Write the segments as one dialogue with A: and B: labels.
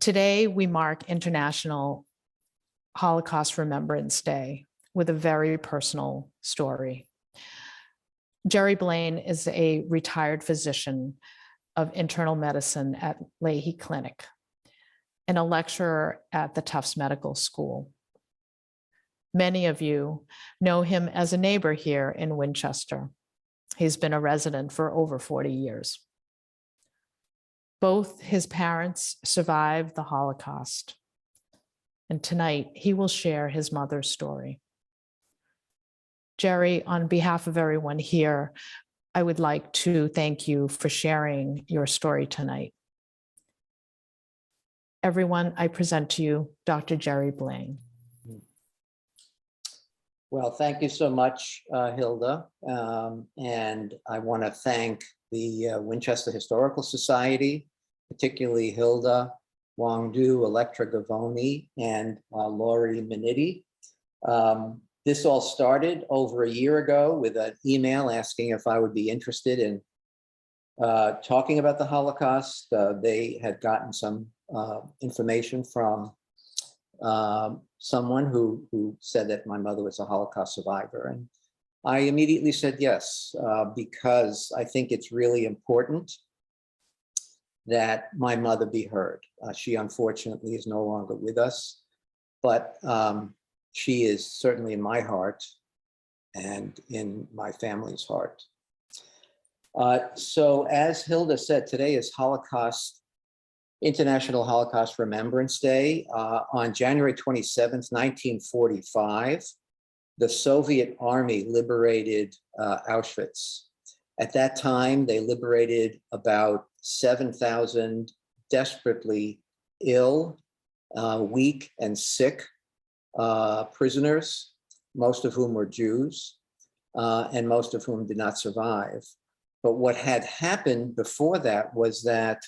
A: Today, we mark International Holocaust Remembrance Day with a very personal story. Jerry Blaine is a retired physician of internal medicine at Leahy Clinic and a lecturer at the Tufts Medical School. Many of you know him as a neighbor here in Winchester. He's been a resident for over 40 years. Both his parents survived the Holocaust, and tonight he will share his mother's story. Jerry, on behalf of everyone here, I would like to thank you for sharing your story tonight. Everyone, I present to you Dr. Jerry Blaine.
B: Well, thank you so much, Hilda. And I want to thank the Winchester Historical Society, particularly Hilda, Wangdu, Electra Gavoni, and Laurie Minetti. This all started over a year ago with an email asking if I would be interested in talking about the Holocaust. They had gotten some information from someone who said that my mother was a Holocaust survivor. And I immediately said yes, because I think it's really important that my mother be heard. She unfortunately is no longer with us, but she is certainly in my heart and in my family's heart. So as Hilda said, today is International Holocaust Remembrance Day. On January 27th, 1945, the Soviet Army liberated Auschwitz. At that time, they liberated about 7,000 desperately ill, weak, and sick prisoners, most of whom were Jews, and most of whom did not survive. But what had happened before that was that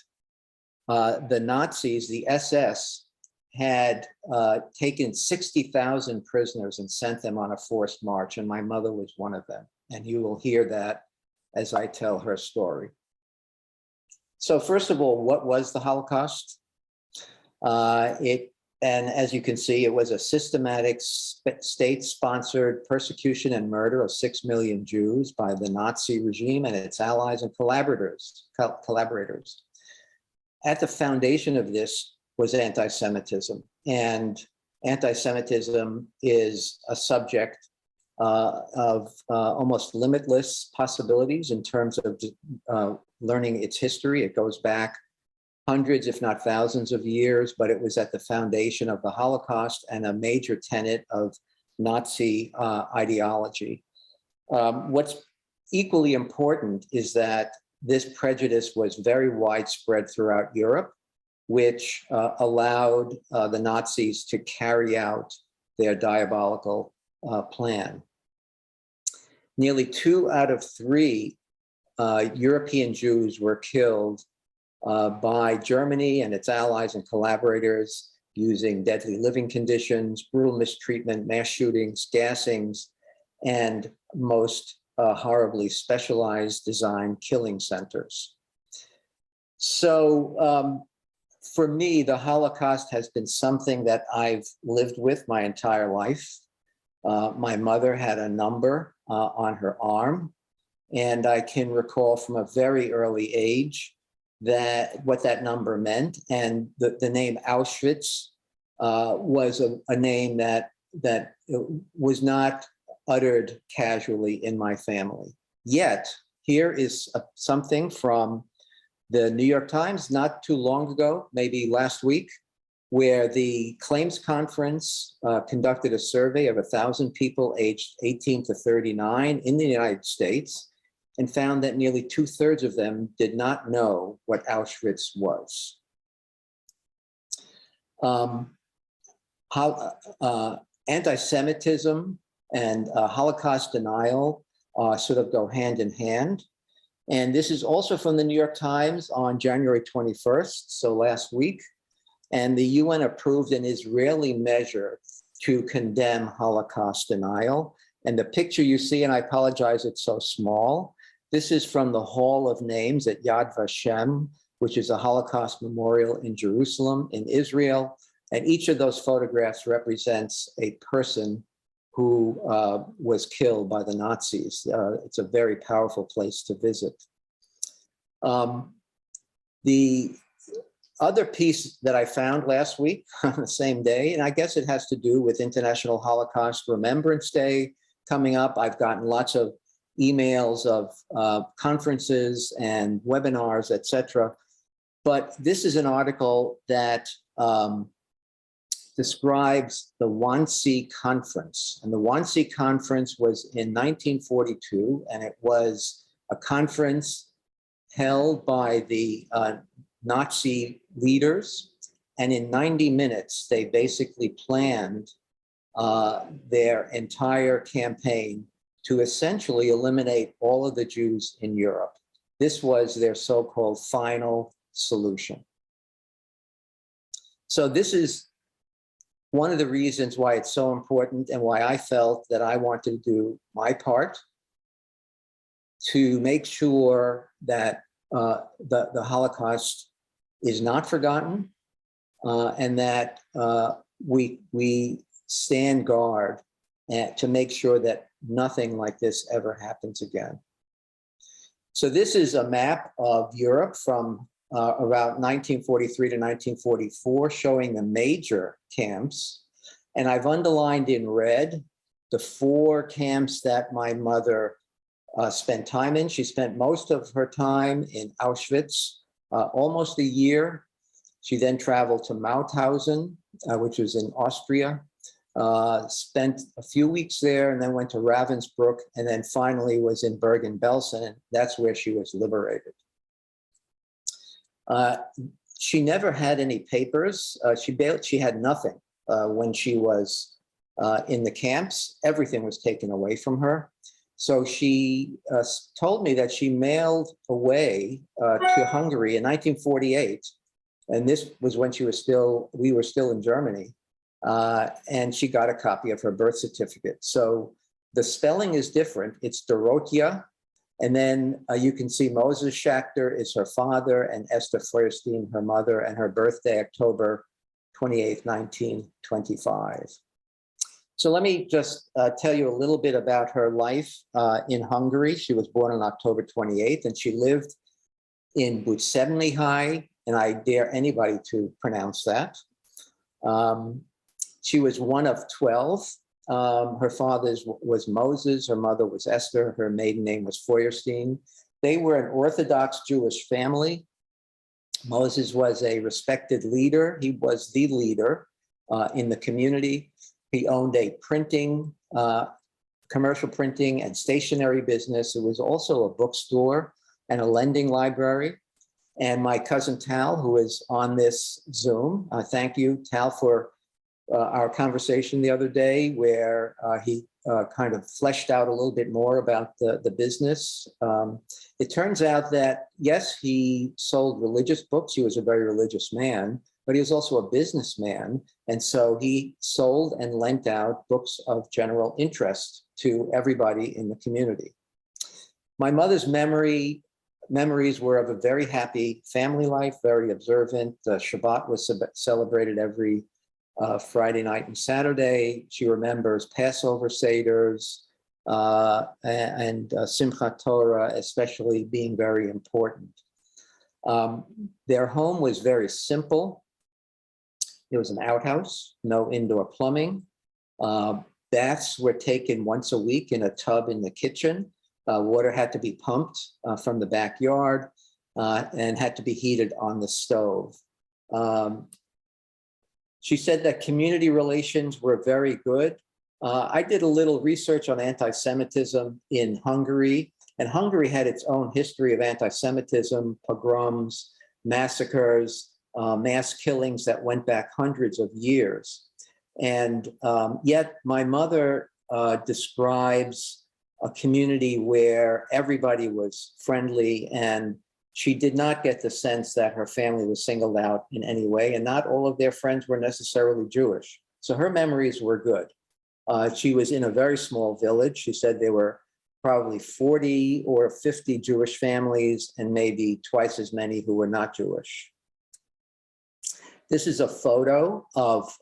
B: the Nazis, the SS, had taken 60,000 prisoners and sent them on a forced march, and my mother was one of them. And you will hear that as I tell her story. So first of all, what was the Holocaust? And as you can see, it was a systematic state-sponsored persecution and murder of 6 million Jews by the Nazi regime and its allies and collaborators. At the foundation of this was anti-Semitism, and anti-Semitism is a subject of almost limitless possibilities in terms of learning its history. It goes back hundreds, if not thousands of years, but it was at the foundation of the Holocaust and a major tenet of Nazi ideology. What's equally important is that this prejudice was very widespread throughout Europe, which allowed the Nazis to carry out their diabolical plan. Nearly 2 out of 3 European Jews were killed by Germany and its allies and collaborators using deadly living conditions, brutal mistreatment, mass shootings, gassings, and most horribly specialized design killing centers. So for me, the Holocaust has been something that I've lived with my entire life. My mother had a number on her arm, and I can recall from a very early age what that number meant. And the name Auschwitz was a name that was not uttered casually in my family. Yet, here is something from the New York Times not too long ago, maybe last week, where the Claims Conference conducted a survey of 1,000 people aged 18 to 39 in the United States and found that nearly 2/3 of them did not know what Auschwitz was. Anti-Semitism and Holocaust denial sort of go hand in hand. And this is also from the New York Times on January 21st, so last week. And the UN approved an Israeli measure to condemn Holocaust denial. And the picture you see, and I apologize, it's so small. This is from the Hall of Names at Yad Vashem, which is a Holocaust memorial in Jerusalem, in Israel. And each of those photographs represents a person who was killed by the Nazis. It's a very powerful place to visit. The other piece that I found last week on the same day, and I guess it has to do with International Holocaust Remembrance Day coming up. I've gotten lots of emails of conferences and webinars, etc. But this is an article that describes the Wannsee Conference. And the Wannsee Conference was in 1942, and it was a conference held by the Nazi leaders. And in 90 minutes, they basically planned their entire campaign to essentially eliminate all of the Jews in Europe. This was their so-called final solution. So this is one of the reasons why it's so important and why I felt that I wanted to do my part to make sure that the Holocaust is not forgotten and that we stand guard to make sure that nothing like this ever happens again. So this is a map of Europe from around 1943 to 1944, showing the major camps. And I've underlined in red the 4 camps that my mother spent time in. She spent most of her time in Auschwitz, almost a year. She then traveled to Mauthausen, which was in Austria, spent a few weeks there, and then went to Ravensbrück, and then finally was in Bergen-Belsen, and that's where she was liberated. She never had any papers. She had nothing when she was in the camps. Everything was taken away from her. So she told me that she mailed away to Hungary in 1948, and this was when we were still in Germany, and she got a copy of her birth certificate. So the spelling is different. It's Dorothea. And then you can see Moses Schachter is her father and Esther Feuerstein, her mother, and her birthday, October 28th, 1925. So let me just tell you a little bit about her life in Hungary. She was born on October 28th, and she lived in Bucemlihai, and I dare anybody to pronounce that. She was one of 12. Her father was Moses, her mother was Esther, her maiden name was Feuerstein. They were an Orthodox Jewish family. Moses was a respected leader. He was the leader in the community. He owned a commercial printing and stationery business. It was also a bookstore and a lending library. And my cousin Tal, who is on this Zoom, thank you, Tal, for our conversation the other day, where he kind of fleshed out a little bit more about the business. It turns out that, yes, he sold religious books. He was a very religious man, but he was also a businessman. And so he sold and lent out books of general interest to everybody in the community. My mother's memories were of a very happy family life, very observant. Shabbat was celebrated every Friday night and Saturday. She remembers Passover Seders and Simchat Torah, especially being very important. Their home was very simple. It was an outhouse, no indoor plumbing. Baths were taken once a week in a tub in the kitchen. Water had to be pumped from the backyard and had to be heated on the stove. She said that community relations were very good. I did a little research on anti-Semitism in Hungary, and Hungary had its own history of anti-Semitism, pogroms, massacres, mass killings that went back hundreds of years. And yet my mother describes a community where everybody was friendly, and she did not get the sense that her family was singled out in any way, and not all of their friends were necessarily Jewish. So her memories were good. She was in a very small village. She said there were probably 40 or 50 Jewish families and maybe twice as many who were not Jewish. This is a photo of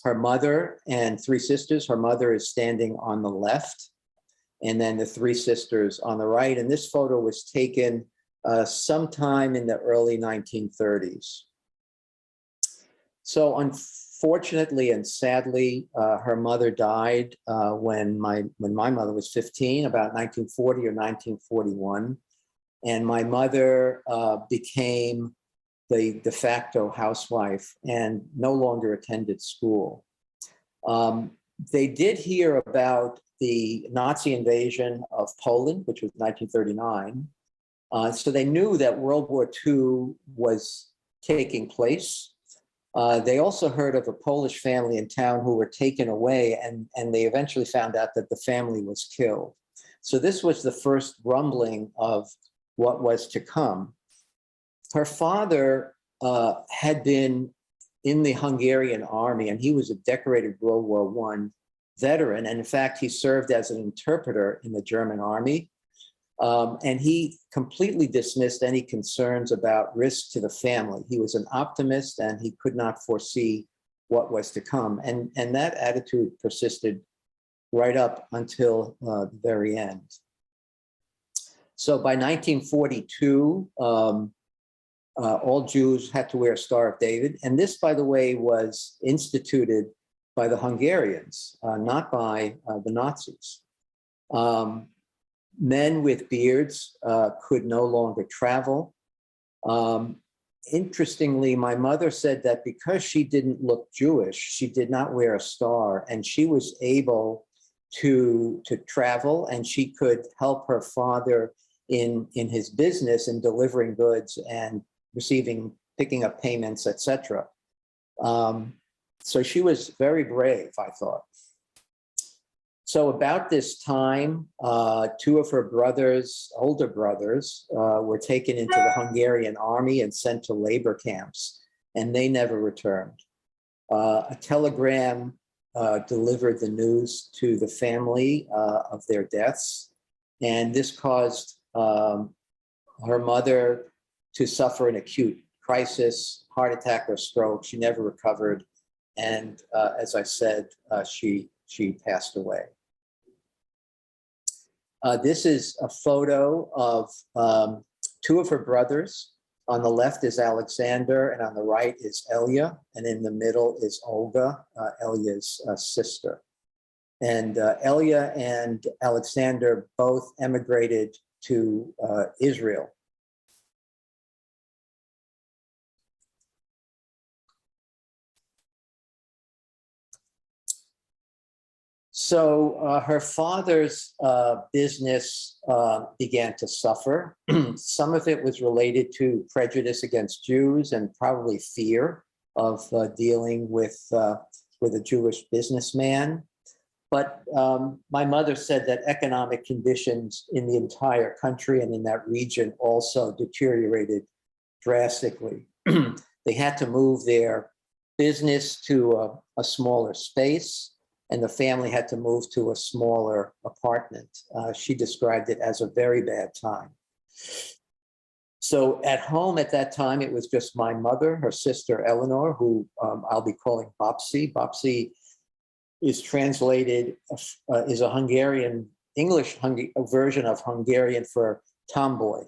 B: her mother and three sisters. Her mother is standing on the left, and then the three sisters on the right. And this photo was taken sometime in the early 1930s. So unfortunately and sadly, her mother died when my mother was 15, about 1940 or 1941. And my mother became the de facto housewife and no longer attended school. They did hear about the Nazi invasion of Poland, which was 1939. So they knew that World War II was taking place. They also heard of a Polish family in town who were taken away, and they eventually found out that the family was killed. So this was the first rumbling of what was to come. Her father had been in the Hungarian army, and he was a decorated World War I veteran. And in fact, he served as an interpreter in the German army. And he completely dismissed any concerns about risk to the family. He was an optimist, and he could not foresee what was to come. And that attitude persisted right up until the very end. So by 1942, all Jews had to wear a Star of David. And this, by the way, was instituted by the Hungarians, not by the Nazis. Men with beards could no longer travel. Interestingly, my mother said that because she didn't look Jewish, she did not wear a star, and she was able to travel, and she could help her father in his business in delivering goods and picking up payments, etc. So she was very brave, I thought. So about this time, two of her brothers, older brothers, were taken into the Hungarian army and sent to labor camps, and they never returned. A telegram delivered the news to the family of their deaths, and this caused her mother to suffer an acute crisis, heart attack or stroke. She never recovered, and as I said, she passed away. This is a photo of two of her brothers. On the left is Alexander, and on the right is Elia, and in the middle is Olga, Elia's sister. And Elia and Alexander both emigrated to Israel. So her father's business began to suffer. Some of it was related to prejudice against Jews and probably fear of dealing with a Jewish businessman. But my mother said that economic conditions in the entire country and in that region also deteriorated drastically. They had to move their business to a smaller space, and the family had to move to a smaller apartment. She described it as a very bad time. So at home at that time, it was just my mother, her sister Eleanor, who I'll be calling Bopsy. Bopsy is translated, is a Hungarian, English version of Hungarian for tomboy.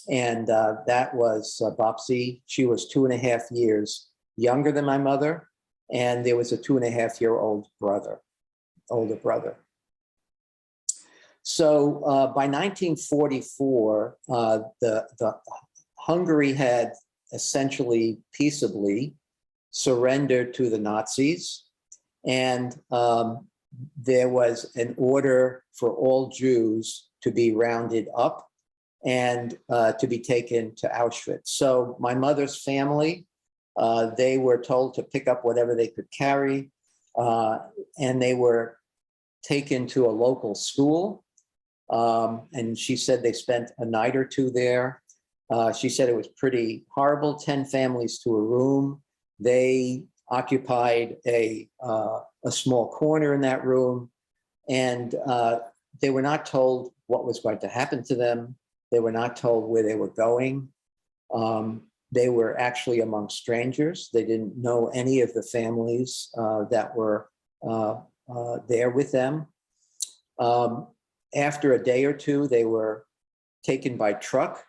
B: And that was Bopsy. She was 2.5 years younger than my mother. And there was a 2.5-year-old older brother. So by 1944, the Hungary had essentially peaceably surrendered to the Nazis, and there was an order for all Jews to be rounded up and to be taken to Auschwitz. So my mother's family, they were told to pick up whatever they could carry, and they were taken to a local school. And she said they spent a night or two there. She said it was pretty horrible, 10 families to a room. They occupied a small corner in that room, and they were not told what was going to happen to them. They were not told where they were going. They were actually among strangers. They didn't know any of the families that were there with them. After a day or two, they were taken by truck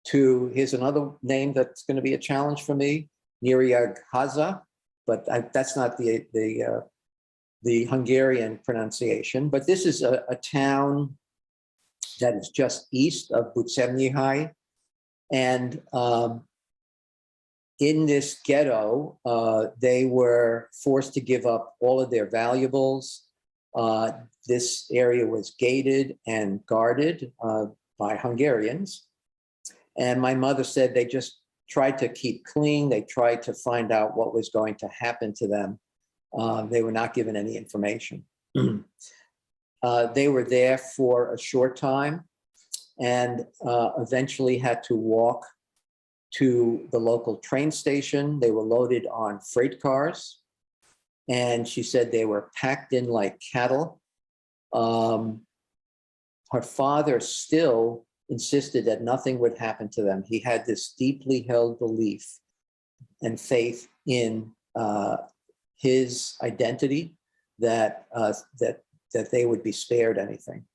B: to, here's another name that's going to be a challenge for me, Nyíregyháza, but that's not the Hungarian pronunciation. But this is a town that is just east of Bucemnyhai. And in this ghetto, they were forced to give up all of their valuables. This area was gated and guarded by Hungarians. And my mother said they just tried to keep clean. They tried to find out what was going to happen to them. They were not given any information. They were there for a short time and eventually had to walk to the local train station. They were loaded on freight cars. And she said they were packed in like cattle. Her father still insisted that nothing would happen to them. He had this deeply held belief and faith in his identity that they would be spared anything.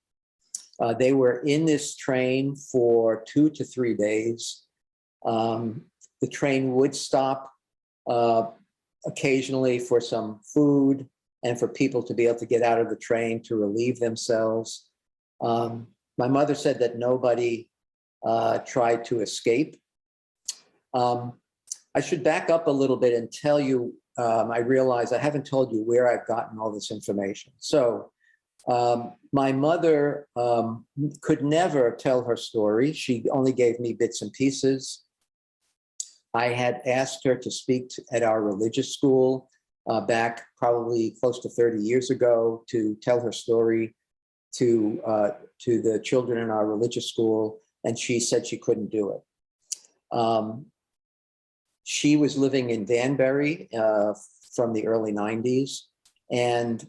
B: They were in this train for 2 to 3 days. The train would stop occasionally for some food and for people to be able to get out of the train to relieve themselves. My mother said that nobody tried to escape. I should back up a little bit and tell you, I realize I haven't told you where I've gotten all this information. So my mother could never tell her story. She only gave me bits and pieces. I had asked her to speak at our religious school back probably close to 30 years ago to tell her story to the children in our religious school, and she said she couldn't do it. She was living in Danbury from the early 90s, and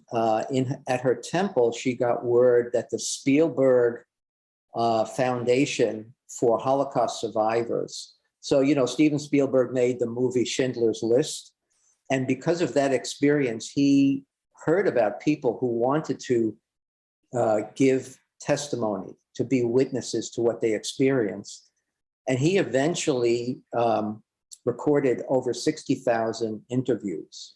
B: at her temple, she got word that the Spielberg Foundation for Holocaust Survivors. So, you know, Steven Spielberg made the movie Schindler's List. And because of that experience, he heard about people who wanted to give testimony, to be witnesses to what they experienced. And he eventually recorded over 60,000 interviews.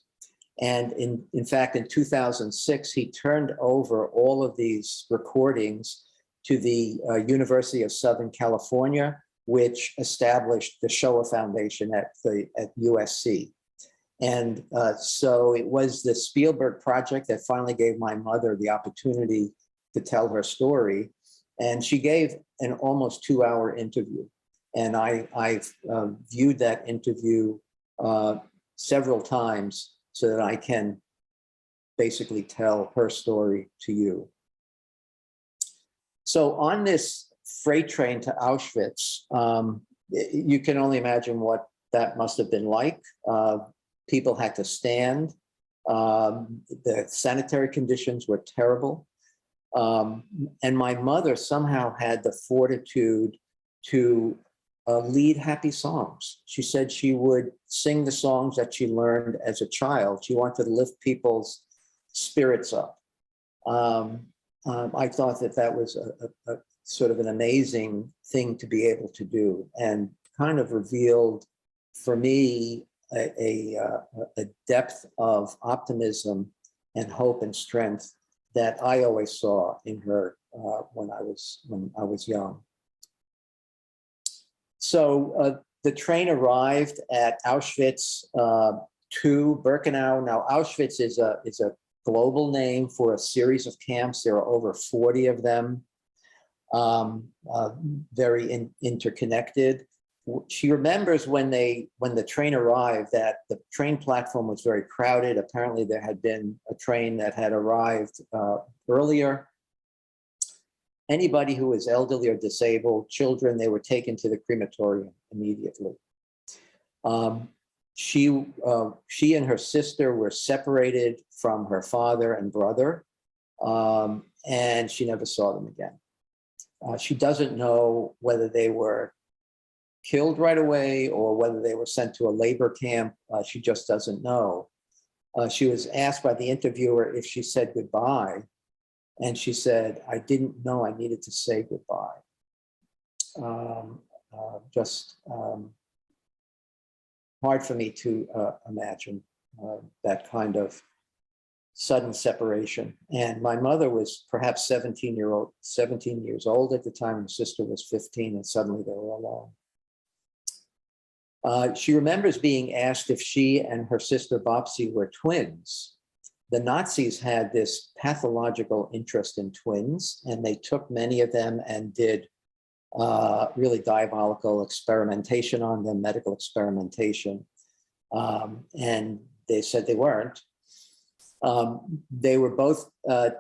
B: And in fact, in 2006, he turned over all of these recordings to the University of Southern California, which established the Shoah Foundation at USC. And so it was the Spielberg project that finally gave my mother the opportunity to tell her story. And she gave an almost 2-hour interview. And I've viewed that interview several times so that I can basically tell her story to you. So on this freight train to Auschwitz, you can only imagine what that must have been like. People had to stand. The sanitary conditions were terrible. And my mother somehow had the fortitude to lead happy songs. She said she would sing the songs that she learned as a child. She wanted to lift people's spirits up. I thought that was a sort of an amazing thing to be able to do, and kind of revealed for me a depth of optimism and hope and strength that I always saw in her when I was young. So the train arrived at Auschwitz to Birkenau. Now Auschwitz is a global name for a series of camps. There are over 40 of them, very interconnected. She remembers when the train arrived that the train platform was very crowded. Apparently there had been a train that had arrived earlier. Anybody who was elderly or disabled, children, they were taken to the crematorium immediately. She and her sister were separated from her father and brother, and she never saw them again. She doesn't know whether they were killed right away or whether they were sent to a labor camp. She just doesn't know. She was asked by the interviewer if she said goodbye, and she said, "I didn't know I needed to say goodbye." Just hard for me to imagine that kind of sudden separation. And my mother was perhaps 17 years old at the time. Her sister was 15, and suddenly they were alone. She remembers being asked if she and her sister Bopsy were twins. The Nazis had this pathological interest in twins, and they took many of them and did really diabolical experimentation on them, medical experimentation. And they said they weren't. They were both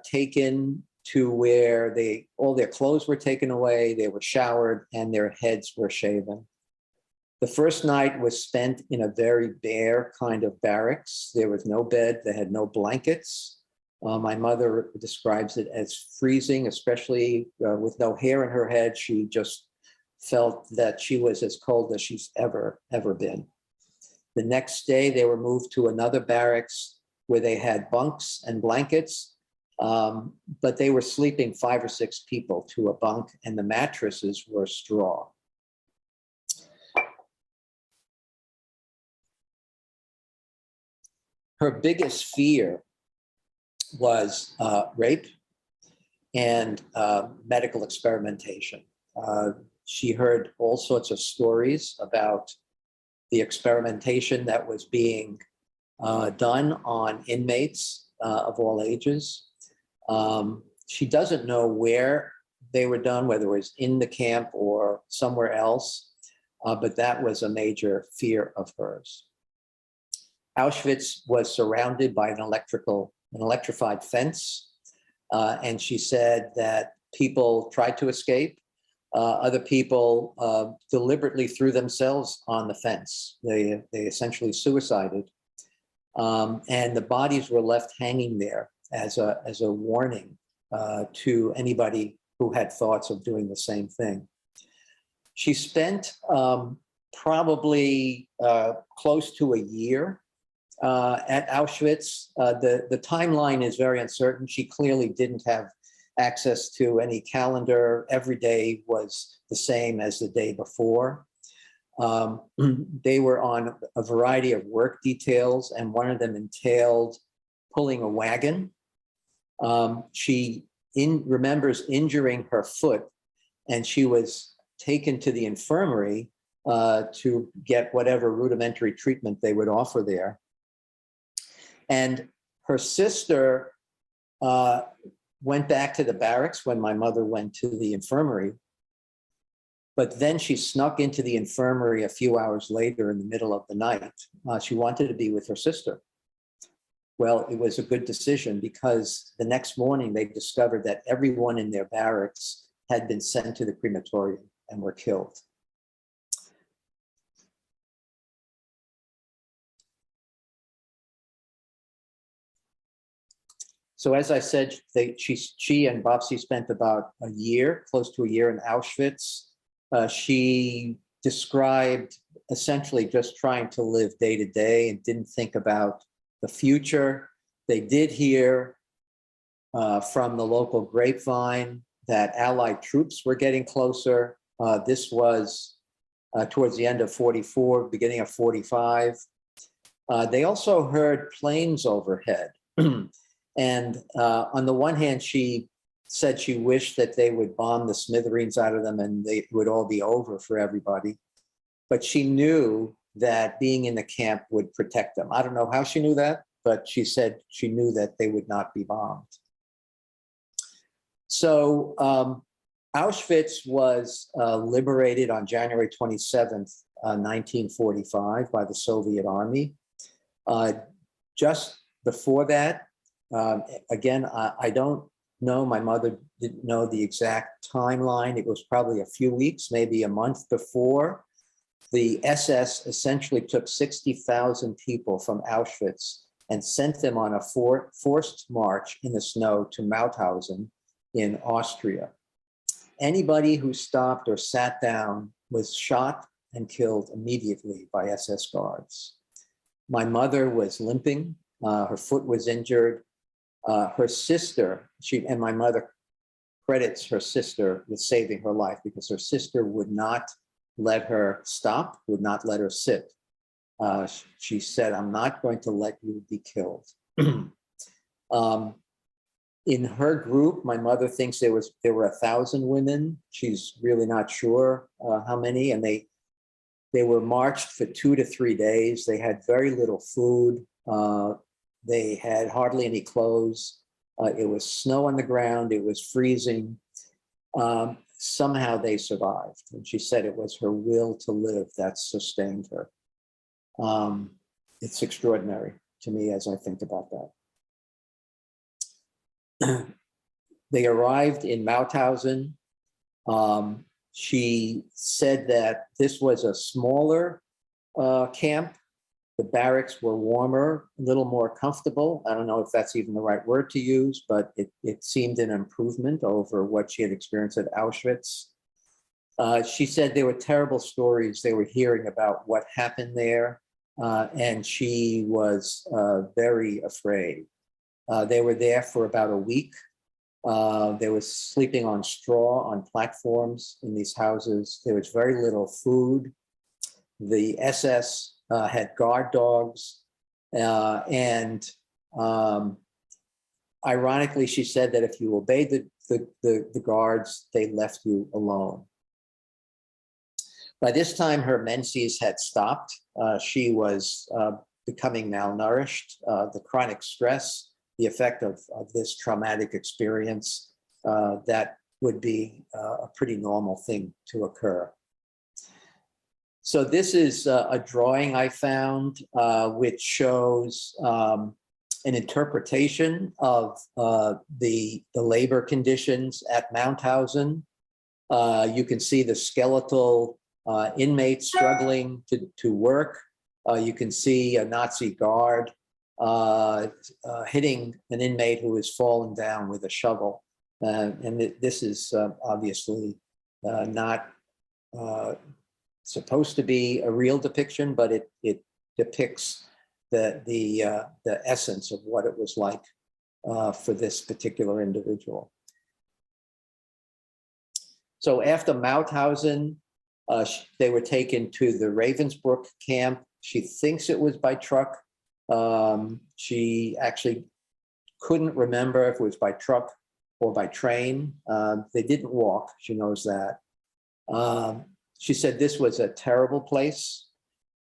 B: taken to where all their clothes were taken away, they were showered, and their heads were shaven. The first night was spent in a very bare kind of barracks. There was no bed, they had no blankets. My mother describes it as freezing, especially with no hair in her head. She just felt that she was as cold as she's ever been. The next day, they were moved to another barracks where they had bunks and blankets, but they were sleeping 5 or 6 people to a bunk, and the mattresses were straw. Her biggest fear was rape and medical experimentation. She heard all sorts of stories about the experimentation that was being done on inmates of all ages. She doesn't know where they were done, whether it was in the camp or somewhere else, but that was a major fear of hers. Auschwitz was surrounded by an electrified fence, and she said that people tried to escape. Other people deliberately threw themselves on the fence. They essentially suicided, and the bodies were left hanging there as a warning to anybody who had thoughts of doing the same thing. She spent probably close to a year at Auschwitz. The timeline is very uncertain. She clearly didn't have access to any calendar. Every day was the same as the day before. They were on a variety of work details, and one of them entailed pulling a wagon. She remembers injuring her foot, and she was taken to the infirmary to get whatever rudimentary treatment they would offer there. And her sister went back to the barracks when my mother went to the infirmary, but then she snuck into the infirmary a few hours later in the middle of the night. She wanted to be with her sister. Well, it was a good decision, because the next morning they discovered that everyone in their barracks had been sent to the crematorium and were killed. So as I said, she and Bopsy spent about a year, close to a year in Auschwitz. She described essentially just trying to live day to day and didn't think about the future. They did hear from the local grapevine that Allied troops were getting closer. This was towards the end of 44, beginning of 45. They also heard planes overhead. And on the one hand, she said she wished that they would bomb the smithereens out of them and it would all be over for everybody. But she knew that being in the camp would protect them. I don't know how she knew that, but she said she knew that they would not be bombed. So Auschwitz was liberated on January 27th, 1945 by the Soviet Army. Just before that, again, I don't know, my mother didn't know the exact timeline. It was probably a few weeks, maybe a month before. The SS essentially took 60,000 people from Auschwitz and sent them on a forced march in the snow to Mauthausen in Austria. Anybody who stopped or sat down was shot and killed immediately by SS guards. My mother was limping, her foot was injured. Her sister, and my mother credits her sister with saving her life because her sister would not let her stop, would not let her sit. She said, "I'm not going to let you be killed." In her group, my mother thinks there were 1,000 women. She's really not sure how many, and they were marched for 2 to 3 days. They had very little food. They had hardly any clothes. It was snow on the ground. It was freezing. Somehow they survived. And she said it was her will to live that sustained her. It's extraordinary to me as I think about that. They arrived in Mauthausen. She said that this was a smaller camp. The barracks were warmer, a little more comfortable. I don't know if that's even the right word to use, but it seemed an improvement over what she had experienced at Auschwitz. She said there were terrible stories they were hearing about what happened there, and she was very afraid. They were there for about a week. They were sleeping on straw on platforms in these houses. There was very little food. The SS had guard dogs, and ironically, she said that if you obeyed the guards, they left you alone. By this time, her menses had stopped. She was becoming malnourished. The chronic stress, the effect of this traumatic experience, that would be a pretty normal thing to occur. So this is a drawing I found, which shows an interpretation of the labor conditions at Mauthausen. You can see the skeletal inmates struggling to work. You can see a Nazi guard hitting an inmate who is fallen down with a shovel. And this is obviously not supposed to be a real depiction, but it depicts the essence of what it was like for this particular individual. So after Mauthausen, they were taken to the Ravensbrück camp. She thinks it was by truck. She actually couldn't remember if it was by truck or by train. They didn't walk, she knows that. She said this was a terrible place.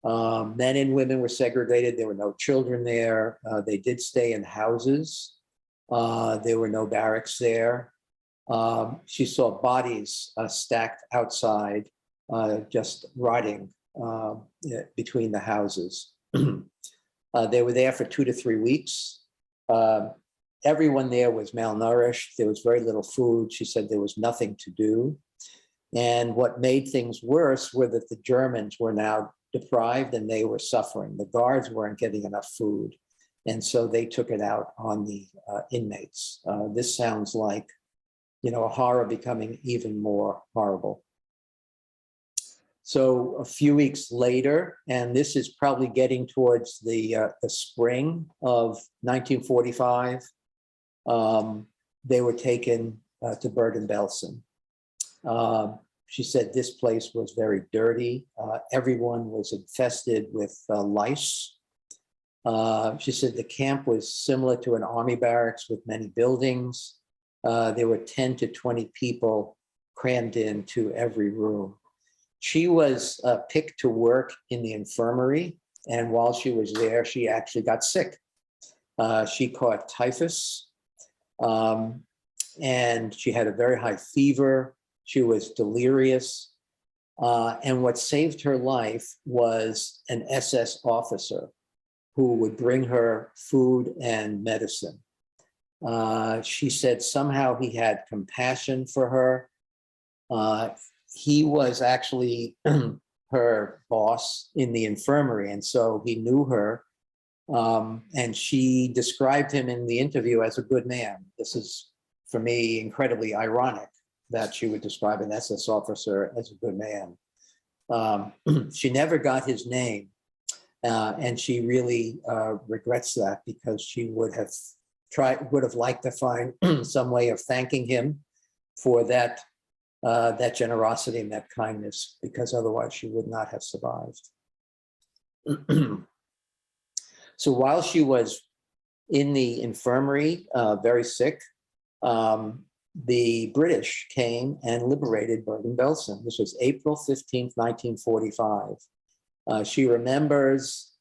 B: Men and women were segregated. There were no children there. They did stay in houses. There were no barracks there. She saw bodies stacked outside, just rotting between the houses. They were there for 2 to 3 weeks. Everyone there was malnourished. There was very little food. She said there was nothing to do. And what made things worse were that the Germans were now deprived and they were suffering. The guards weren't getting enough food. And so they took it out on the inmates. This sounds like, you know, a horror becoming even more horrible. So a few weeks later, and this is probably getting towards the spring of 1945, they were taken to Bergen-Belsen. She said this place was very dirty. Everyone was infested with lice. She said the camp was similar to an army barracks with many buildings. There were 10 to 20 people crammed into every room. She was picked to work in the infirmary, and while she was there, she actually got sick. She caught typhus, and she had a very high fever. She was delirious. And what saved her life was an SS officer who would bring her food and medicine. She said somehow he had compassion for her. He was actually her boss in the infirmary, and so he knew her. And she described him in the interview as a good man. This is, for me, incredibly ironic that she would describe an SS officer as a good man. She never got his name, and she really regrets that, because she would have liked to find some way of thanking him for that generosity and that kindness, because otherwise she would not have survived. So while she was in the infirmary, very sick, the British came and liberated Bergen-Belsen. This was April 15th, 1945. She remembers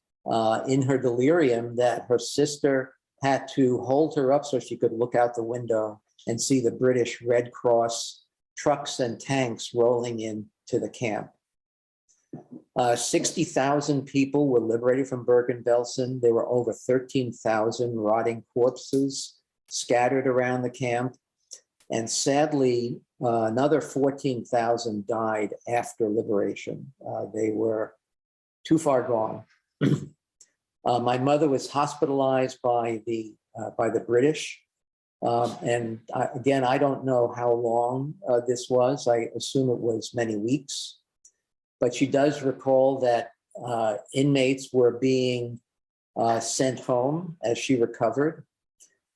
B: in her delirium that her sister had to hold her up so she could look out the window and see the British Red Cross trucks and tanks rolling into the camp. 60,000 people were liberated from Bergen-Belsen. There were over 13,000 rotting corpses scattered around the camp. And sadly, another 14,000 died after liberation. They were too far gone. My mother was hospitalized by the British. And again, I don't know how long this was. I assume it was many weeks. But she does recall that inmates were being sent home as she recovered.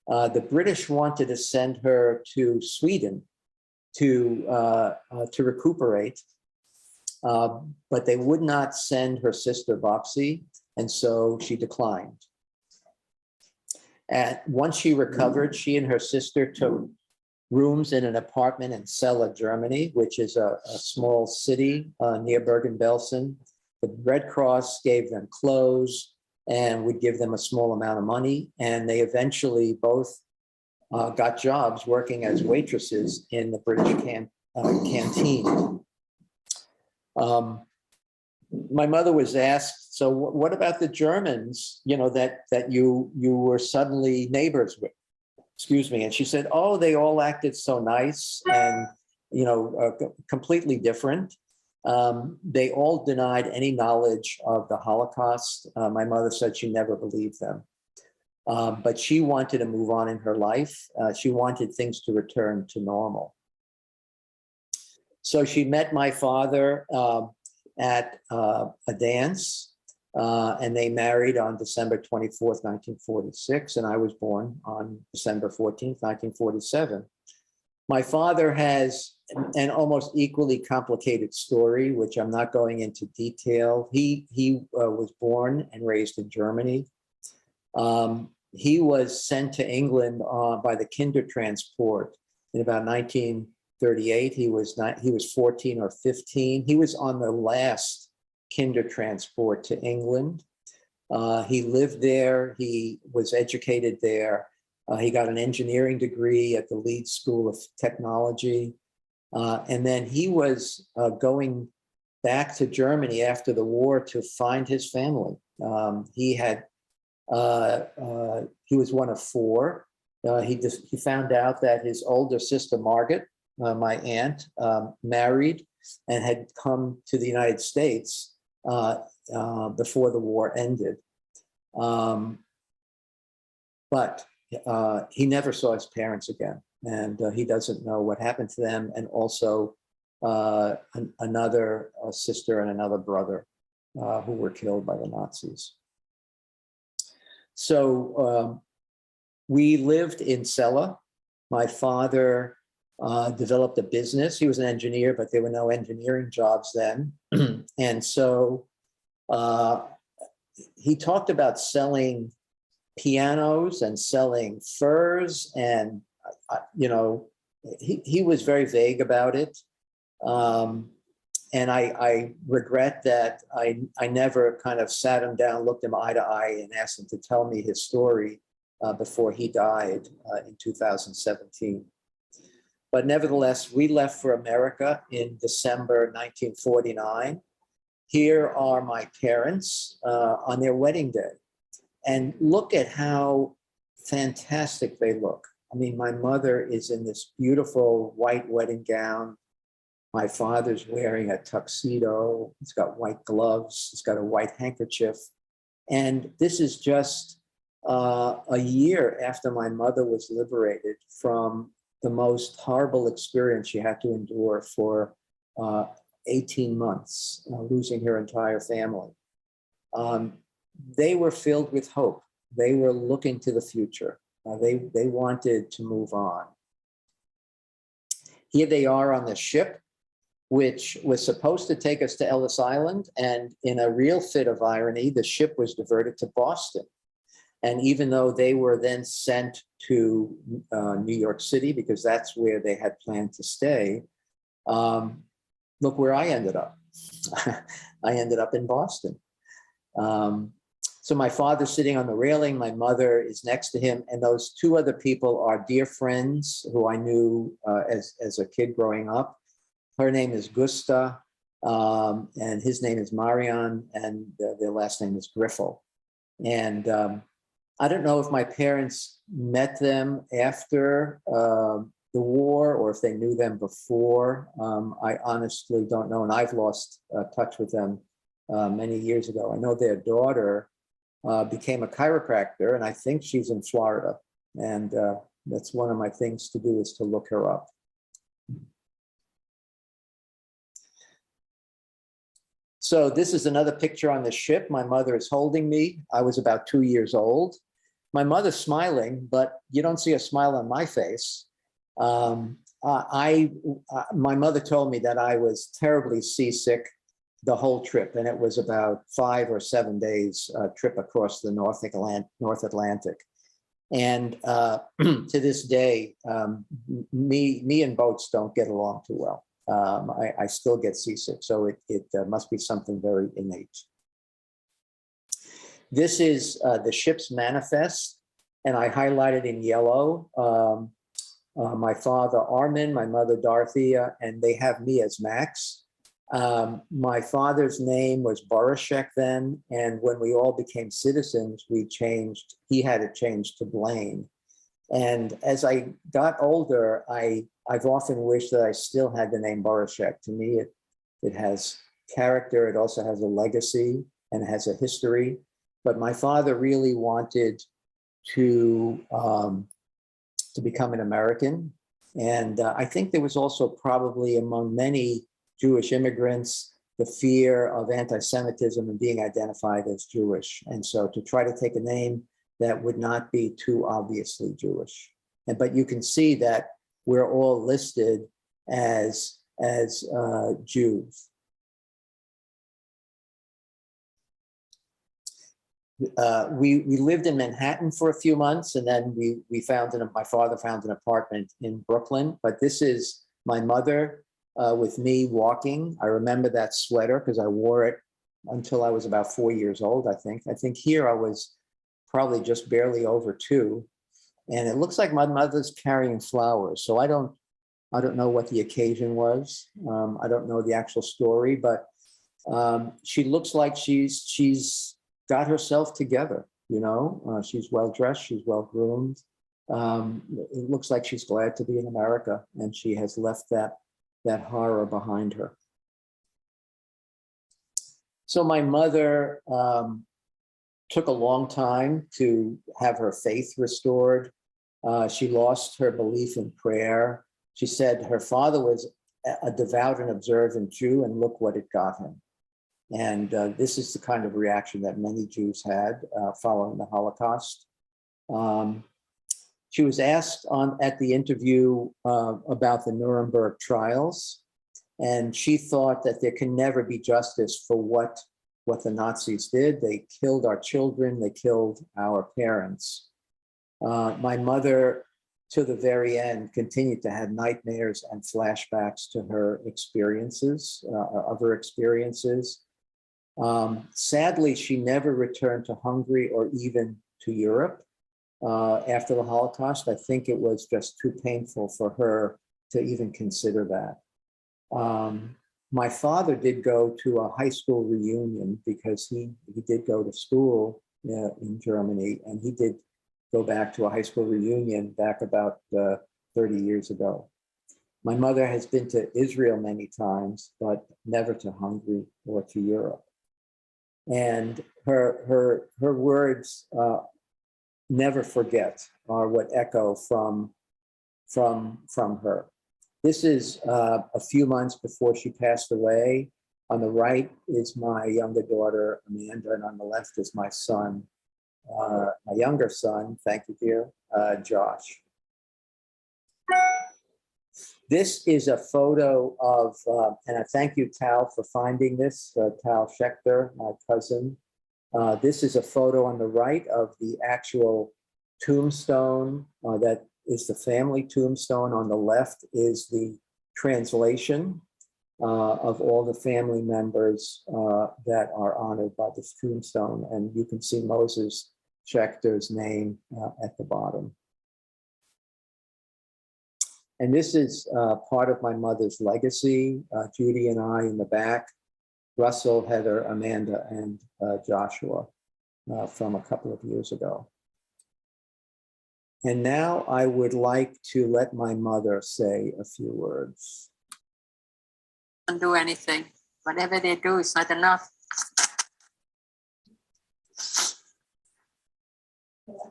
B: The British wanted to send her to Sweden to recuperate, but they would not send her sister Bopsy, and so she declined. And once she recovered, she and her sister took rooms in an apartment in Celle, Germany, which is a small city near Bergen-Belsen. The Red Cross gave them clothes and would give them a small amount of money. And they eventually both got jobs working as waitresses in the British canteen. My mother was asked, so what about the Germans, that you were suddenly neighbors with? Excuse me. And she said, oh, they all acted so nice and, completely different. They all denied any knowledge of the Holocaust. My mother said she never believed them. But she wanted to move on in her life. She wanted things to return to normal. So she met my father at a dance. And they married on December 24th, 1946, and I was born on December 14th, 1947. My father has an almost equally complicated story, which I'm not going into detail. He was born and raised in Germany. He was sent to England by the Kindertransport in about 1938. He was 14 or 15. He was on the last Kindertransport to England. He lived there. He was educated there. He got an engineering degree at the Leeds School of Technology. And then he was going back to Germany after the war to find his family. He was one of four. He found out that his older sister, Margaret, my aunt, married and had come to the United States before the war ended. But he never saw his parents again, and he doesn't know what happened to them, and also another sister and another brother who were killed by the Nazis. So we lived in Celle. My father developed a business. He was an engineer, but there were no engineering jobs then. And so he talked about selling pianos and selling furs, and he was very vague about it. And I regret that I never kind of sat him down, looked him eye to eye, and asked him to tell me his story before he died in 2017. But nevertheless, we left for America in December 1949. Here are my parents on their wedding day. And look at how fantastic they look. I mean, my mother is in this beautiful white wedding gown. My father's wearing a tuxedo. He's got white gloves. He's got a white handkerchief. And this is just a year after my mother was liberated from the most horrible experience she had to endure for 18 months, losing her entire family. They were filled with hope. They were looking to the future. They wanted to move on. Here they are on the ship, which was supposed to take us to Ellis Island. And in a real fit of irony, the ship was diverted to Boston. And even though they were then sent to New York City, because that's where they had planned to stay, look where I ended up. I ended up in Boston. So my father's sitting on the railing, my mother is next to him, and those two other people are dear friends who I knew as a kid growing up. Her name is Gusta, and his name is Marion, and their last name is Griffel. And I don't know if my parents met them after the war or if they knew them before. I honestly don't know, and I've lost touch with them many years ago. I know their daughter became a chiropractor, and I think she's in Florida. And that's one of my things to do, is to look her up. So this is another picture on the ship. My mother is holding me. I was about 2 years old. My mother's smiling, but you don't see a smile on my face. My mother told me that I was terribly seasick the whole trip, and it was about 5 or 7 days trip across the North Atlantic. And to this day, me and boats don't get along too well. I still get seasick, so it must be something very innate. This is the ship's manifest, and I highlighted in yellow my father Armin, my mother Dorothea, and they have me as Max. My father's name was Borishek then, and when we all became citizens, he had it changed to Blaine. And as I got older, I've often wished that I still had the name Borishek. To me, it has character, it also has a legacy, and it has a history. But my father really wanted to become an American. And I think there was also probably among many Jewish immigrants the fear of anti-Semitism and being identified as Jewish. And so to try to take a name that would not be too obviously Jewish. But you can see that we're all listed as Jews. We lived in Manhattan for a few months, and then my father found an apartment in Brooklyn. But this is my mother with me walking. I remember that sweater because I wore it until I was about 4 years old, I think. I think here I was probably just barely over 2. And it looks like my mother's carrying flowers. So I don't know what the occasion was. I don't know the actual story, but she looks like she's got herself together, you know. She's well-dressed, she's well-groomed. It looks like she's glad to be in America, and she has left that horror behind her. So my mother took a long time to have her faith restored. She lost her belief in prayer. She said her father was a devout and observant Jew, and look what it got him. And this is the kind of reaction that many Jews had following the Holocaust. She was asked at the interview about the Nuremberg trials, and she thought that there can never be justice for what the Nazis did. They killed our children, they killed our parents. My mother, to the very end, continued to have nightmares and flashbacks to her experiences, Sadly, she never returned to Hungary or even to Europe after the Holocaust. I think it was just too painful for her to even consider that. My father did go to a high school reunion because he did go to school in Germany, and he did go back to a high school reunion back about 30 years ago. My mother has been to Israel many times, but never to Hungary or to Europe. And her words, never forget, are what echo from her. This is a few months before she passed away. On the right is my younger daughter, Amanda, and on the left is my son, my younger son, thank you, dear, Josh. This is a photo of, and I thank you, Tal, for finding this, Tal Schechter, my cousin. This is a photo on the right of the actual tombstone that is the family tombstone. On the left is the translation of all the family members that are honored by this tombstone. And you can see Moses Schechter's name at the bottom. And this is part of my mother's legacy. Judy and I in the back, Russell, Heather, Amanda, and Joshua from a couple of years ago. And now I would like to let my mother say a few words.
C: Don't do anything. Whatever they do is not enough.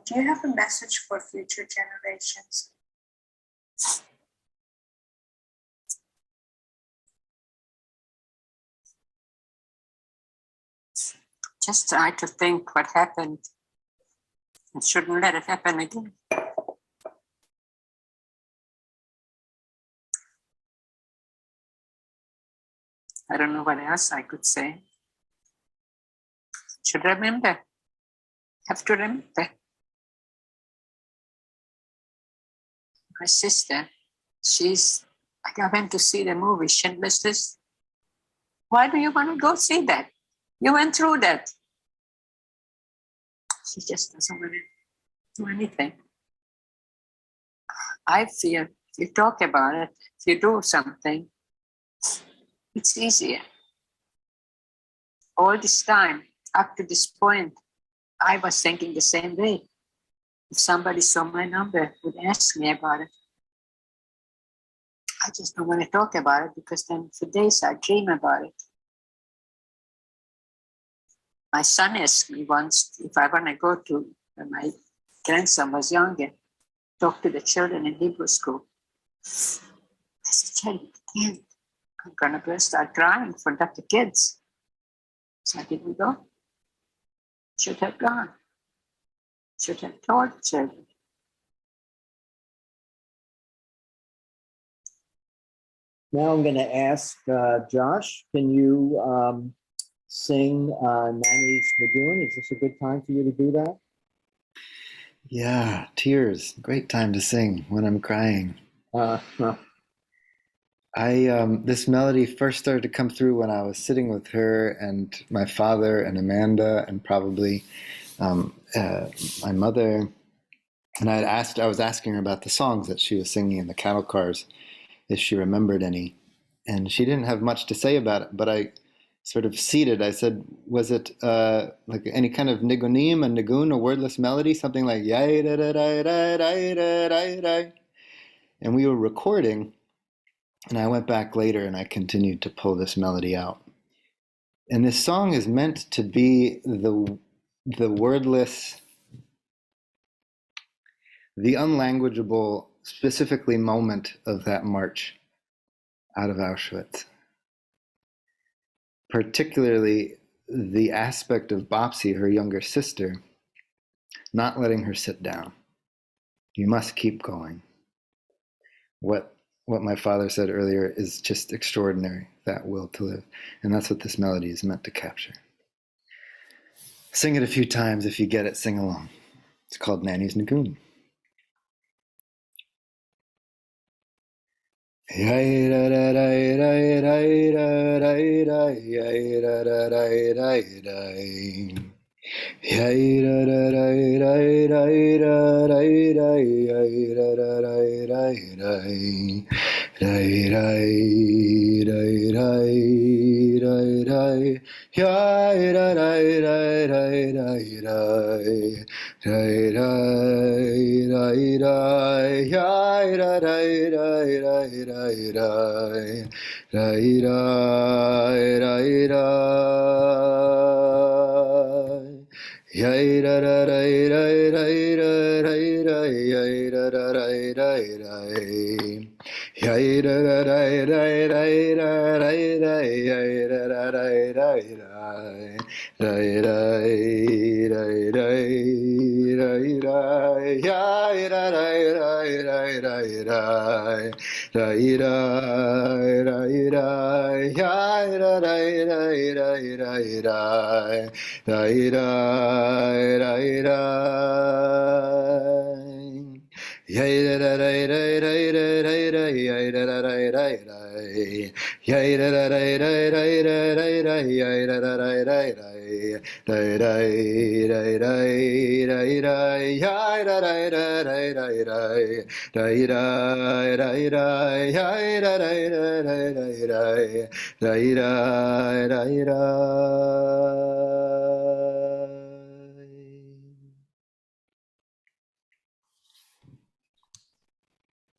D: Do you have a message for future generations?
C: Just try to think what happened. I shouldn't let it happen again. I don't know what else I could say. Should remember. Have to remember. My sister, I went to see the movie Schindler's List. Why do you want to go see that? You went through that. She just doesn't want to do anything. I feel if you talk about it, if you do something, it's easier. All this time, up to this point, I was thinking the same way. If somebody saw my number, would ask me about it. I just don't want to talk about it because then for days I dream about it. My son asked me once if I want to go to, when my grandson was younger, talk to the children in Hebrew school. I said, Jerry, I can't. I'm going to start crying in front of the kids. So I didn't go. Should have gone. Should have told the children.
B: Now I'm going to ask Josh, can you sing Nanny's Lagoon? Is this a good time for you to do that?
E: Yeah, tears. Great time to sing when I'm crying. This melody first started to come through when I was sitting with her and my father and Amanda and probably my mother. And I was asking her about the songs that she was singing in the cattle cars, if she remembered any. And she didn't have much to say about it, but I sort of seeded. I said, was it like any kind of nigunim, a nigun, a wordless melody, something like yai da da da da da da da. And we were recording, and I went back later and I continued to pull this melody out. And this song is meant to be the wordless, the unlanguageable, specifically moment of that march out of Auschwitz. Particularly the aspect of Bopsy, her younger sister, not letting her sit down. You must keep going. What my father said earlier is just extraordinary, that will to live. And that's what this melody is meant to capture. Sing it a few times. If you get it, sing along. It's called Nanny's Nagoon.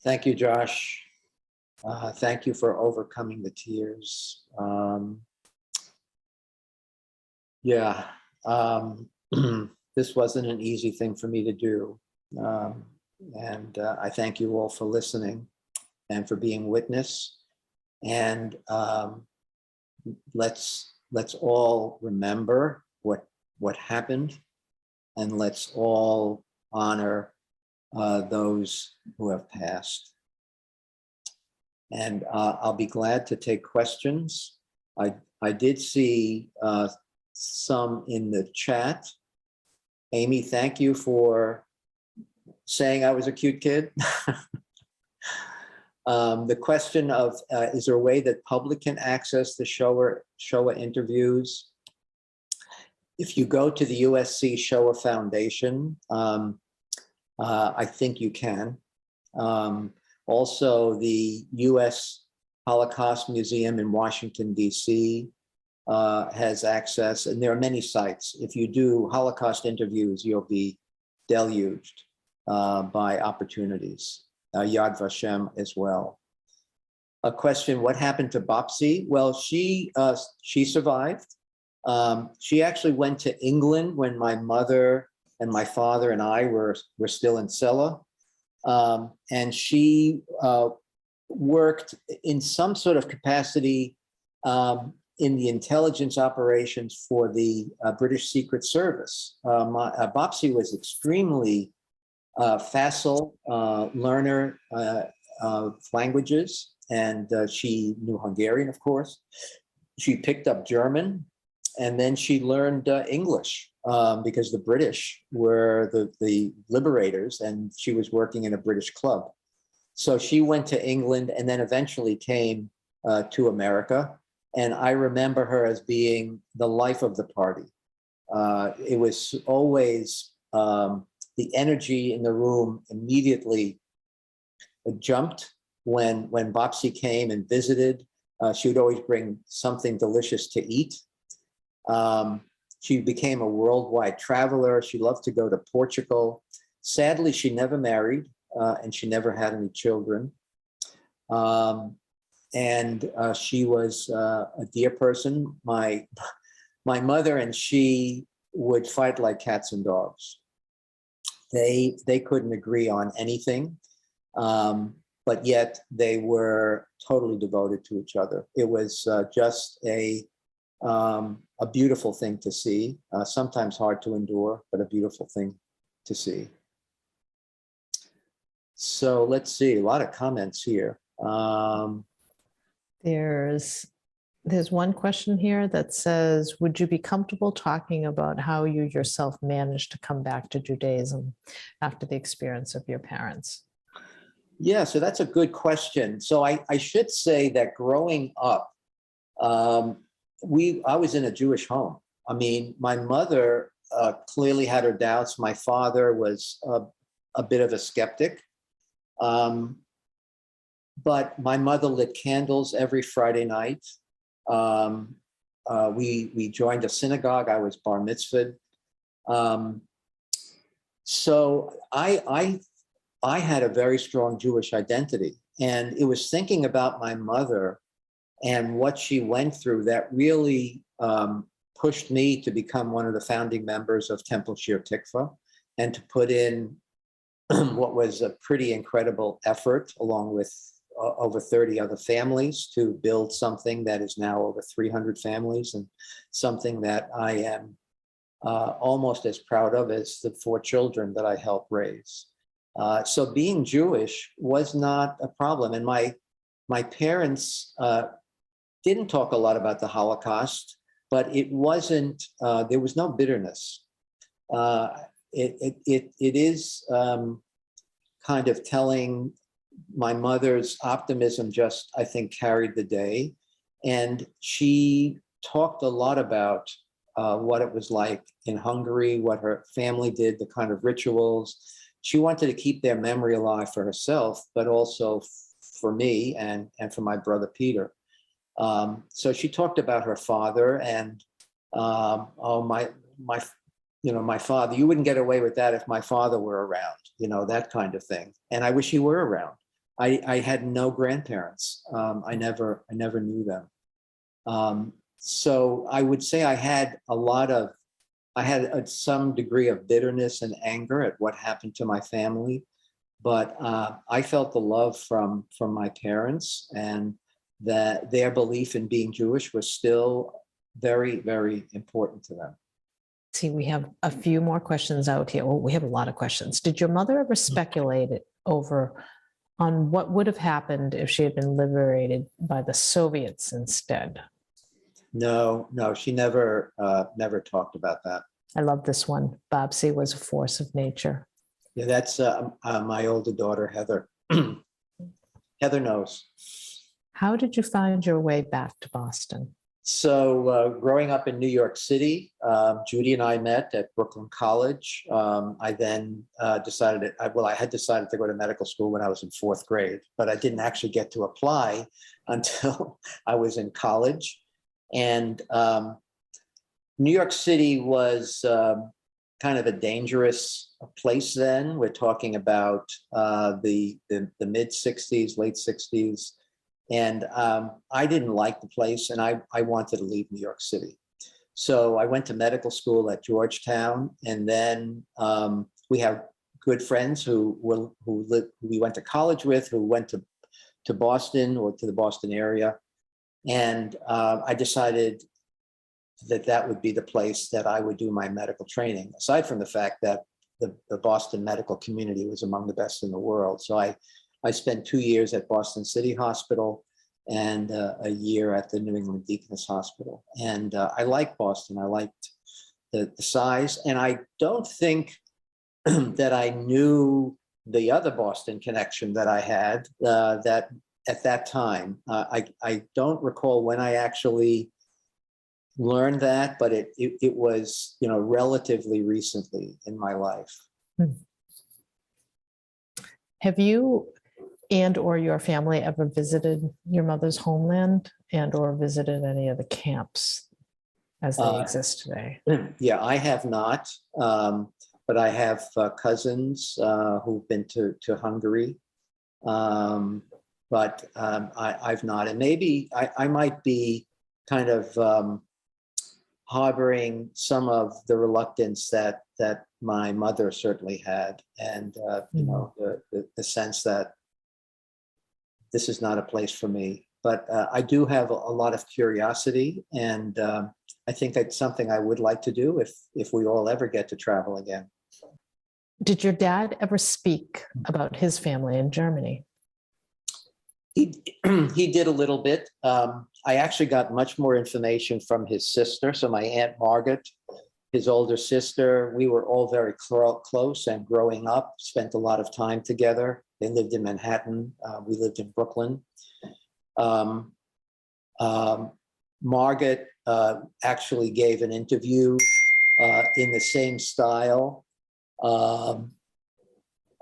B: Thank you, Josh. Thank you for overcoming the tears. Yeah, this wasn't an easy thing for me to do. And I thank you all for listening and for being witness. And let's all remember what happened, and let's all honor those who have passed. And I'll be glad to take questions. I did see some in the chat. Amy, thank you for saying I was a cute kid. The question of, is there a way that public can access the Shoah interviews? If you go to the USC Shoah Foundation, I think you can. Also, the U.S. Holocaust Museum in Washington, D.C. Has access, and there are many sites. If you do Holocaust interviews, you'll be deluged by opportunities. Yad Vashem as well. A question, what happened to Bopsy? Well, she survived. She actually went to England when my mother and my father and I were still in Sela. And she worked in some sort of capacity in the intelligence operations for the British Secret Service. Bopsy was extremely facile learner of languages, and she knew Hungarian, of course. She picked up German, and then she learned English because the British were the liberators, and she was working in a British club. So she went to England and then eventually came to America. And I remember her as being the life of the party. It was always the energy in the room immediately jumped when Bopsy came and visited. She would always bring something delicious to eat. She became a worldwide traveler. She loved to go to Portugal. Sadly, she never married and she never had any children. And she was a dear person. My mother and she would fight like cats and dogs. They couldn't agree on anything, but yet they were totally devoted to each other. It was just a beautiful thing to see, sometimes hard to endure, but a beautiful thing to see. So let's see, a lot of comments here.
A: There's one question here that says, would you be comfortable talking about how you yourself managed to come back to Judaism after the experience of your parents?
B: Yeah, so that's a good question. So I should say that growing up, I was in a Jewish home. I mean, my mother clearly had her doubts. My father was a bit of a skeptic. But my mother lit candles every Friday night. We joined a synagogue. I was bar mitzvahed. So I had a very strong Jewish identity, and it was thinking about my mother and what she went through that really pushed me to become one of the founding members of Temple Shir Tikva, and to put in what was a pretty incredible effort, along with over 30 other families, to build something that is now over 300 families, and something that I am almost as proud of as the 4 children that I helped raise. So being Jewish was not a problem. And my parents didn't talk a lot about the Holocaust, but it wasn't, there was no bitterness. It is kind of telling. My mother's optimism just, I think, carried the day. And she talked a lot about what it was like in Hungary, what her family did, the kind of rituals. She wanted to keep their memory alive for herself, but also for me and for my brother Peter. So she talked about her father and, my father, you wouldn't get away with that if my father were around, that kind of thing. And I wish he were around. I had no grandparents. I never knew them. So I would say I had some degree of bitterness and anger at what happened to my family, but I felt the love from my parents, and that their belief in being Jewish was still very, very important to them.
A: See, we have a few more questions out here. Well, we have a lot of questions. Did your mother ever speculate on what would have happened if she had been liberated by the Soviets instead?
B: No, she never talked about that.
A: I love this one. Babsi was a force of nature.
B: Yeah, that's my older daughter, Heather. Heather knows.
A: How did you find your way back to Boston?
B: So growing up in New York City, Judy and I met at Brooklyn College. I then decided, I had decided to go to medical school when I was in 4th grade, but I didn't actually get to apply until I was in college. And New York City was kind of a dangerous place then. We're talking about the mid 60s, late 60s. And I didn't like the place, and I wanted to leave New York City. So I went to medical school at Georgetown, and then we have good friends who we went to college with, who went to Boston or to the Boston area. And I decided that would be the place that I would do my medical training, aside from the fact that the Boston medical community was among the best in the world. So I spent 2 years at Boston City Hospital and a year at the New England Deaconess Hospital. And I liked Boston. I liked the size. And I don't think that I knew the other Boston connection that I had that at that time. I don't recall when I actually learned that, but it was, relatively recently in my life.
A: Have you and or your family ever visited your mother's homeland and or visited any of the camps as they exist today?
B: Yeah, I have not, but I have cousins who've been to Hungary, but I've not. And maybe I might be kind of harboring some of the reluctance that my mother certainly had, and the sense that this is not a place for me. But I do have a lot of curiosity, and I think that's something I would like to do if we all ever get to travel again.
A: Did your dad ever speak about his family in Germany?
B: He did a little bit. I actually got much more information from his sister. So my Aunt Margaret, his older sister, we were all very close, and growing up, spent a lot of time together. They lived in Manhattan. We lived in Brooklyn. Margaret actually gave an interview in the same style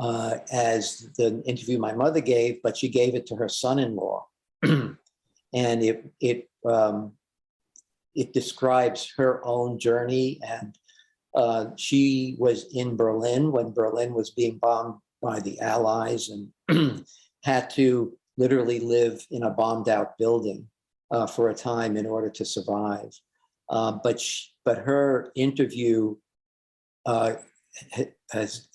B: as the interview my mother gave, but she gave it to her son-in-law. And it describes her own journey. And she was in Berlin when Berlin was being bombed by the Allies, and had to literally live in a bombed out building for a time in order to survive. But her interview has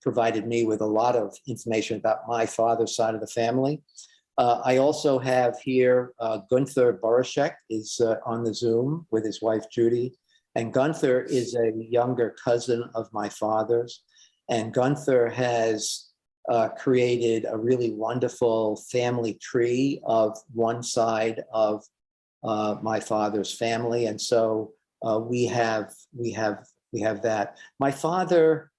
B: provided me with a lot of information about my father's side of the family. I also have here Gunther Borashek is on the Zoom with his wife Judy, and Gunther is a younger cousin of my father's, and Gunther has created a really wonderful family tree of one side of my father's family, and so we have that. My father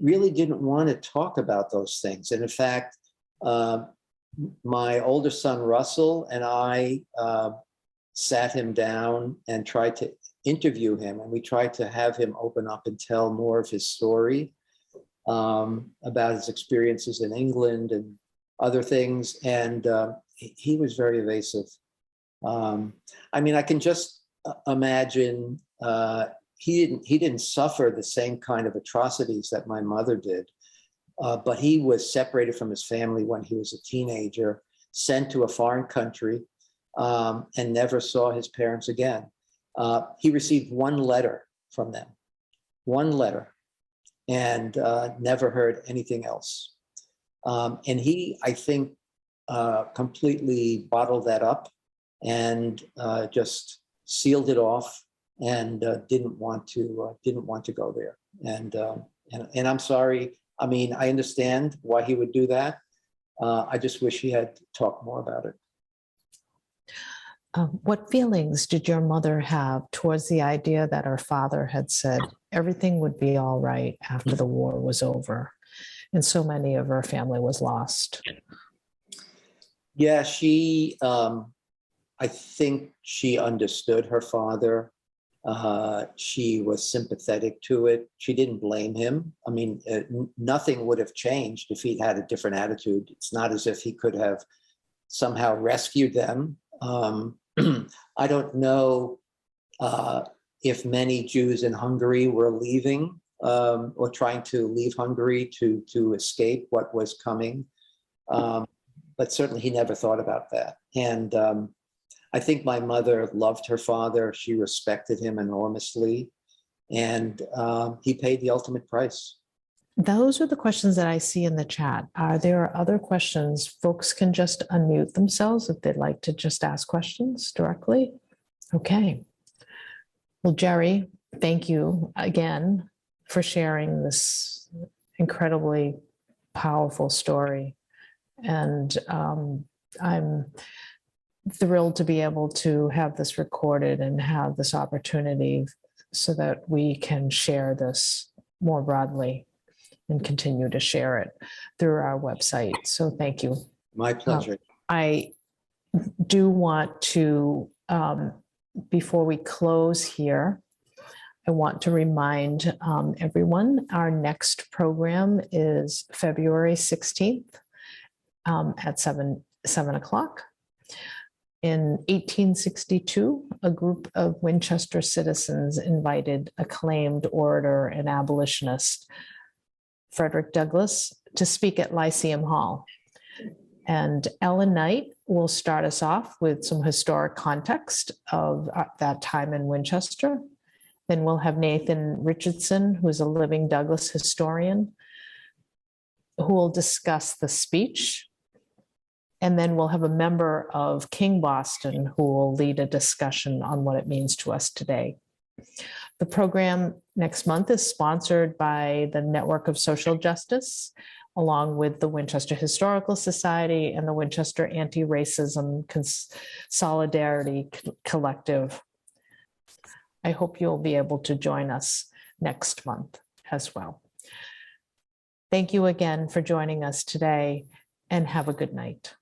B: really didn't want to talk about those things, and in fact, my older son Russell and I sat him down and tried to interview him, and we tried to have him open up and tell more of his story about his experiences in England and other things, and he was very evasive. I mean, I can just imagine he didn't suffer the same kind of atrocities that my mother did, but he was separated from his family when he was a teenager, sent to a foreign country, and never saw his parents again. He received one letter from them, one letter, and never heard anything else. And he, I think, completely bottled that up and just sealed it off, and didn't want to go there. And I'm sorry. I mean, I understand why he would do that. I just wish he had talked more about it.
A: What feelings did your mother have towards the idea that her father had said everything would be all right after the war was over, and so many of her family was lost?
B: Yeah, I think she understood her father. She was sympathetic to it. She didn't blame him. I mean, nothing would have changed if he'd had a different attitude. It's not as if he could have somehow rescued them. I don't know if many Jews in Hungary were leaving or trying to leave Hungary to escape what was coming. But certainly he never thought about that. And I think my mother loved her father. She respected him enormously. And he paid the ultimate price.
A: Those are the questions that I see in the chat. Are there other questions? Folks can just unmute themselves if they'd like to just ask questions directly. Okay. Well, Jerry, thank you again for sharing this incredibly powerful story. And I'm thrilled to be able to have this recorded and have this opportunity so that we can share this more broadly and continue to share it through our website. So thank you.
B: My pleasure.
A: I do want to, before we close here, I want to remind everyone our next program is February 16th at 7 o'clock. In 1862, a group of Winchester citizens invited acclaimed orator and abolitionist Frederick Douglass to speak at Lyceum Hall. And Ellen Knight will start us off with some historic context of that time in Winchester. Then we'll have Nathan Richardson, who's a living Douglass historian, who will discuss the speech. And then we'll have a member of King Boston who will lead a discussion on what it means to us today. The program next month is sponsored by the Network of Social Justice, along with the Winchester Historical Society and the Winchester Anti-Racism Solidarity Collective. I hope you'll be able to join us next month as well. Thank you again for joining us today, and have a good night.